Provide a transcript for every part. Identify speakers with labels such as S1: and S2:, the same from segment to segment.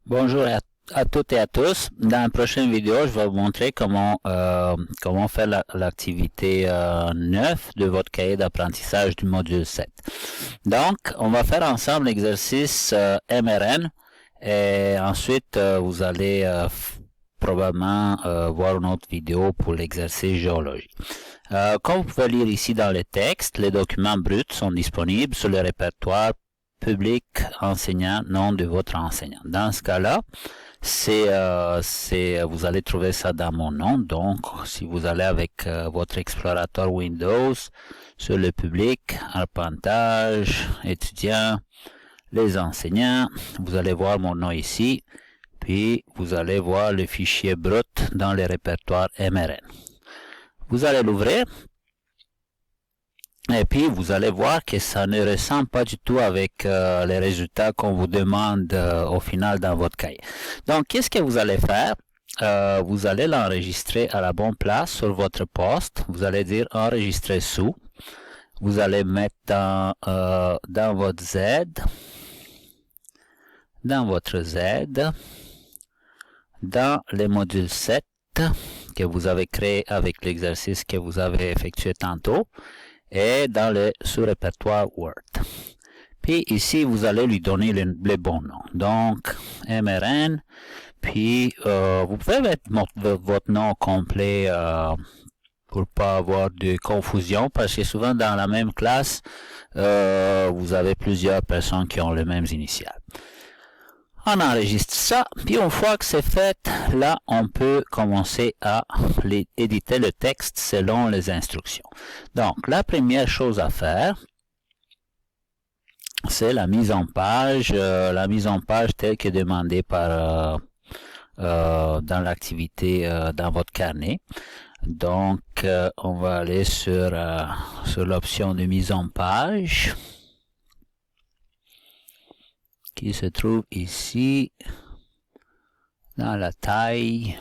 S1: Bonjour à toutes et à tous. Dans la prochaine vidéo, je vais vous montrer comment faire l'activité 9 de votre cahier d'apprentissage du module 7. Donc, on va faire ensemble l'exercice MRN et ensuite vous allez probablement voir une autre vidéo pour l'exercice géologie. Comme vous pouvez lire ici dans le texte, les documents bruts sont disponibles sur le répertoire public enseignant, nom de votre enseignant. Dans ce cas-là, vous allez trouver ça dans mon nom. Donc, si vous allez avec votre explorateur Windows sur le public, arpentage, étudiant, les enseignants, vous allez voir mon nom ici. Puis, vous allez voir le fichier brut dans le répertoire MRN. Vous allez l'ouvrir. Et puis, vous allez voir que ça ne ressemble pas du tout avec les résultats qu'on vous demande au final dans votre cahier. Donc, qu'est-ce que vous allez faire? Vous allez l'enregistrer à la bonne place sur votre poste. Vous allez dire enregistrer sous. Vous allez mettre dans votre Z, dans les modules 7 que vous avez créé avec l'exercice que vous avez effectué tantôt, et dans le sous-répertoire Word. Puis ici, vous allez lui donner le bon nom. Donc, MRN, puis vous pouvez mettre votre nom complet pour pas avoir de confusion, parce que souvent dans la même classe, vous avez plusieurs personnes qui ont les mêmes initiales. On enregistre ça, puis une fois que c'est fait, là, on peut commencer à éditer le texte selon les instructions. Donc, la première chose à faire, c'est la mise en page telle que demandée par dans l'activité dans votre carnet. Donc, on va aller sur l'option de mise en page, qui se trouve ici dans la taille,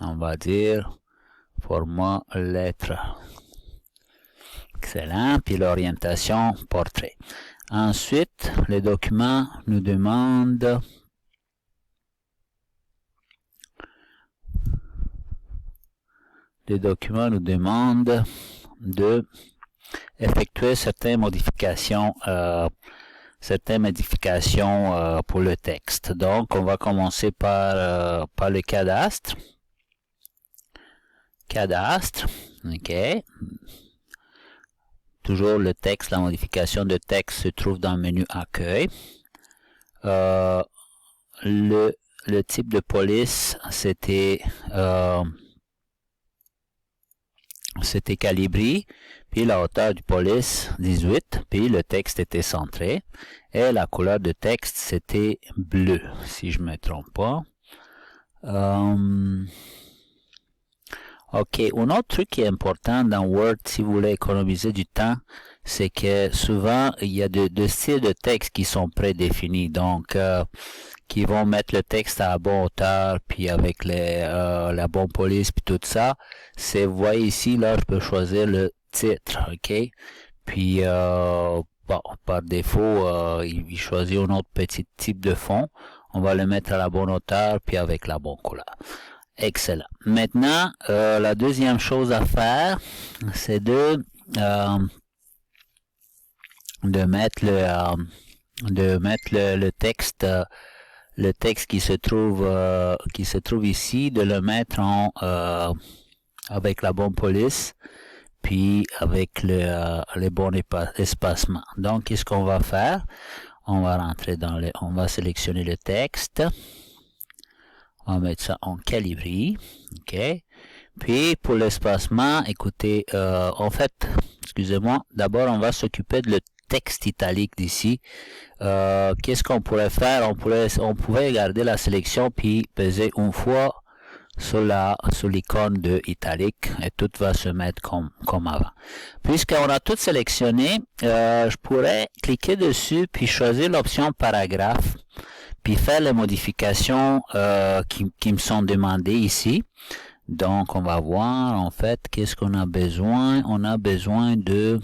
S1: on va dire format lettre. Excellent. Puis l'orientation portrait. Ensuite, les documents nous demandent de effectuer certaines modifications pour le texte. Donc, on va commencer par le cadastre. OK. Toujours le texte, la modification de texte se trouve dans le menu accueil. Le type de police, c'était calibri, puis la hauteur du police 18, puis le texte était centré, et la couleur de texte c'était bleu, si je me trompe pas. Ok, un autre truc qui est important dans Word, si vous voulez économiser du temps, c'est que souvent il y a deux styles de texte qui sont prédéfinis, donc qui vont mettre le texte à la bonne hauteur, puis avec la bonne police, puis tout ça. Vous voyez ici, là, je peux choisir le titre, ok? Puis, bon, par défaut, il choisit un autre petit type de fond. On va le mettre à la bonne hauteur, puis avec la bonne couleur. Excellent. Maintenant, la deuxième chose à faire, c'est de mettre le texte, le texte qui se trouve ici, de le mettre avec la bonne police, puis avec le bon espacement. Donc, qu'est-ce qu'on va faire? On va rentrer on va sélectionner le texte. On va mettre ça en calibri. OK. Puis, pour l'espacement, écoutez, en fait, excusez-moi, d'abord, on va s'occuper de le texte italique d'ici. Qu'est-ce qu'on pourrait faire? On pouvait garder la sélection puis peser une fois sur l'icône de italique et tout va se mettre comme avant. Puisqu'on a tout sélectionné, je pourrais cliquer dessus puis choisir l'option paragraphe puis faire les modifications qui me sont demandées ici. Donc on va voir en fait qu'est-ce qu'on a besoin. On a besoin de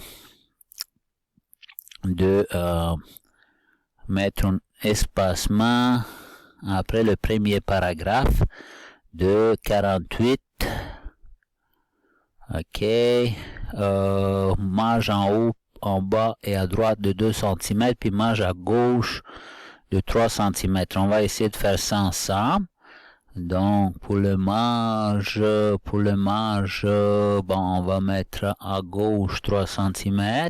S1: mettre un espacement après le premier paragraphe de 48. Ok, marge en haut, en bas et à droite de 2 cm, puis marge à gauche de 3 cm. On va essayer de faire ça ensemble. Donc, pour le marge, bon, on va mettre à gauche 3 cm.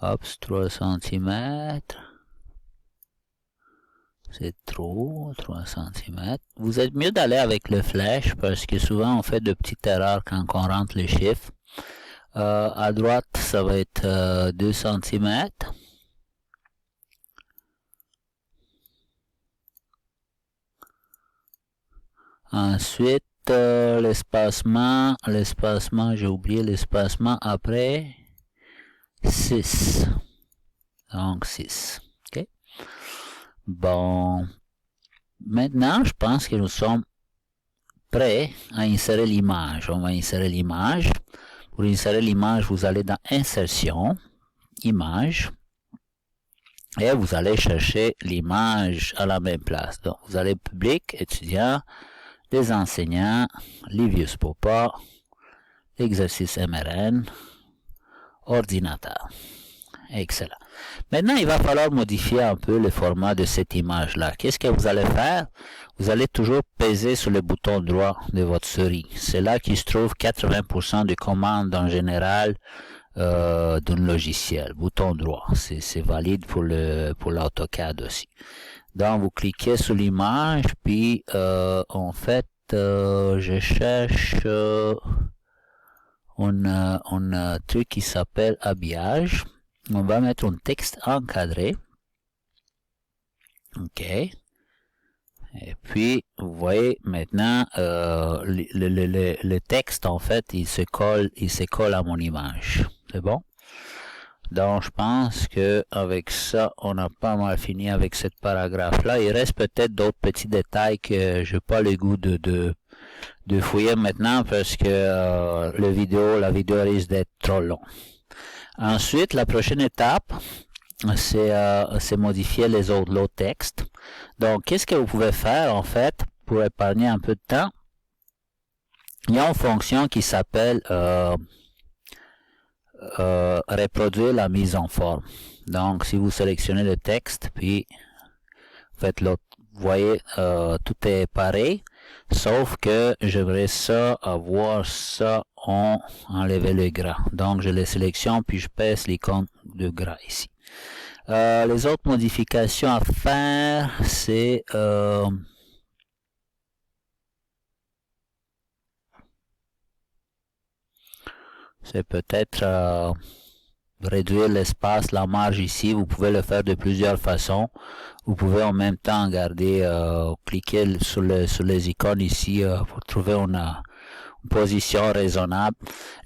S1: Hop, 3 cm. C'est trop, 3 cm. Vous êtes mieux d'aller avec le flèche parce que souvent on fait de petites erreurs quand on rentre les chiffres. À droite, ça va être 2 cm. Ensuite, l'espacement, j'ai oublié l'espacement après 6. Donc 6. OK. Bon. Maintenant, je pense que nous sommes prêts à insérer l'image. On va insérer l'image. Pour insérer l'image, vous allez dans Insertion, Image, et vous allez chercher l'image à la même place. Donc, vous allez Public, Étudiants, les enseignants, Livius Popa, exercice MRN, ordinateur. Excellent. Maintenant, il va falloir modifier un peu le format de cette image-là. Qu'est-ce que vous allez faire? Vous allez toujours peser sur le bouton droit de votre souris. C'est là qu'il se trouve 80% des commandes en général d'un logiciel. Bouton droit. C'est valide pour l'AutoCAD aussi. Donc, vous cliquez sur l'image, puis en fait, je cherche un truc qui s'appelle habillage. On va mettre un texte encadré. OK. Et puis, vous voyez maintenant, le texte, en fait, il se colle à mon image. C'est bon? Donc, je pense que avec ça, on a pas mal fini avec cette paragraphe-là. Il reste peut-être d'autres petits détails que je n'ai pas le goût de fouiller maintenant parce que la vidéo risque d'être trop long. Ensuite, la prochaine étape, c'est modifier l'autres textes. Donc, qu'est-ce que vous pouvez faire, en fait, pour épargner un peu de temps? Il y a une fonction qui s'appelle reproduire la mise en forme. Donc, si vous sélectionnez le texte, puis faites l'autre, vous voyez, tout est pareil, sauf que j'aimerais ça avoir ça enlever le gras. Donc, je les sélectionne, puis je pèse l'icône de gras ici. Les autres modifications à faire, c'est peut-être réduire l'espace, la marge ici. Vous pouvez le faire de plusieurs façons. Vous pouvez en même temps garder, cliquer sur les icônes ici pour trouver une position raisonnable.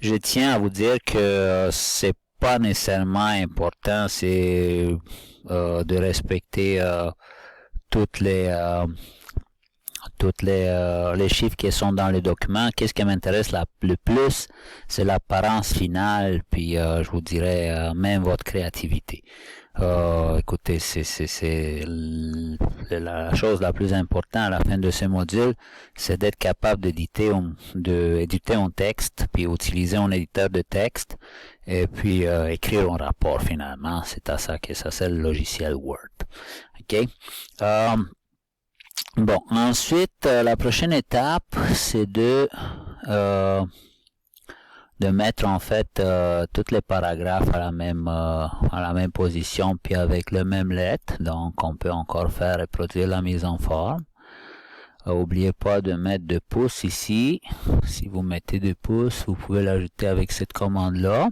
S1: Je tiens à vous dire que c'est pas nécessairement important, c'est de respecter toutes les chiffres qui sont dans le document. Qu'est-ce qui m'intéresse le plus, c'est l'apparence finale, puis je vous dirais même votre créativité. Écoutez, c'est la chose la plus importante à la fin de ce module, c'est d'être capable d'éditer un texte, puis utiliser un éditeur de texte, et puis écrire un rapport finalement. C'est à ça que ça sert le logiciel Word. OK? Bon, ensuite, la prochaine étape, c'est de mettre en fait tous les paragraphes à la même position, puis avec le même lettre. Donc, on peut encore faire reproduire la mise en forme. N'oubliez pas de mettre 2 pouces ici. Si vous mettez 2 pouces, vous pouvez l'ajouter avec cette commande-là.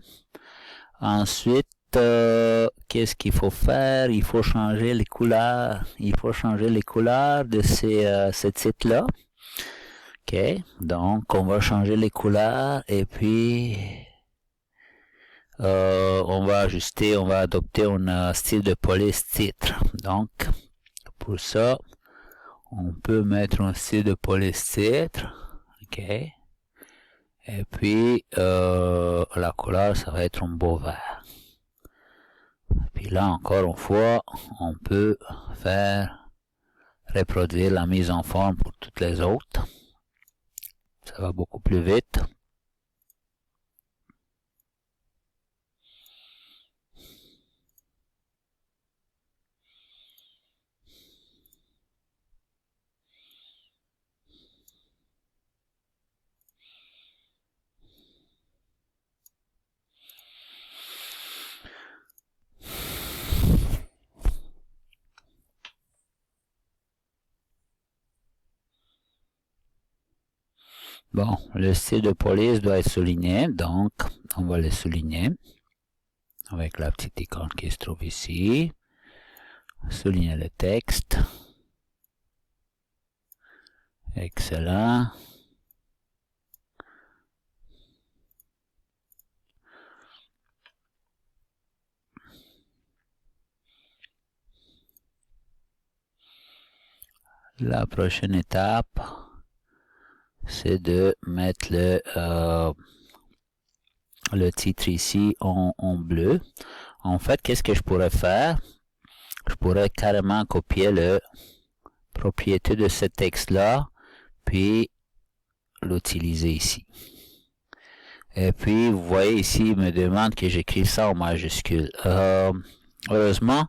S1: Ensuite, qu'est-ce qu'il faut faire? Il faut changer les couleurs. Il faut changer les couleurs de cette site-là. OK. Donc, on va changer les couleurs et puis on va adopter un style de police titre. Donc, pour ça, on peut mettre un style de police titre. OK. Et puis, la couleur, ça va être un beau vert. Puis là, encore une fois, on peut faire reproduire la mise en forme pour toutes les autres. Ça va beaucoup plus vite. Bon, le style de police doit être souligné, donc on va le souligner avec la petite icône qui se trouve ici. Souligner le texte. Excellent. La prochaine étape, c'est de mettre le titre ici en bleu. En fait, qu'est-ce que je pourrais faire? Je pourrais carrément copier la propriété de ce texte-là, puis l'utiliser ici. Et puis, vous voyez ici, il me demande que j'écrive ça en majuscule. Heureusement,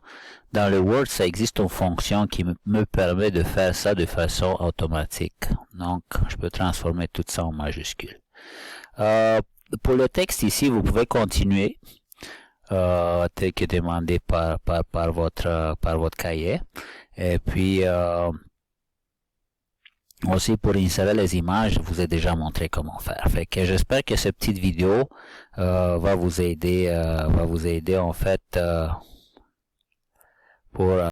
S1: dans le Word, ça existe une fonction qui me permet de faire ça de façon automatique. Donc, je peux transformer tout ça en majuscule. Pour le texte ici, vous pouvez continuer tel que demandé par votre cahier. Et puis, aussi pour insérer les images, je vous ai déjà montré comment faire. Fait que j'espère que cette petite vidéo va vous aider en fait pour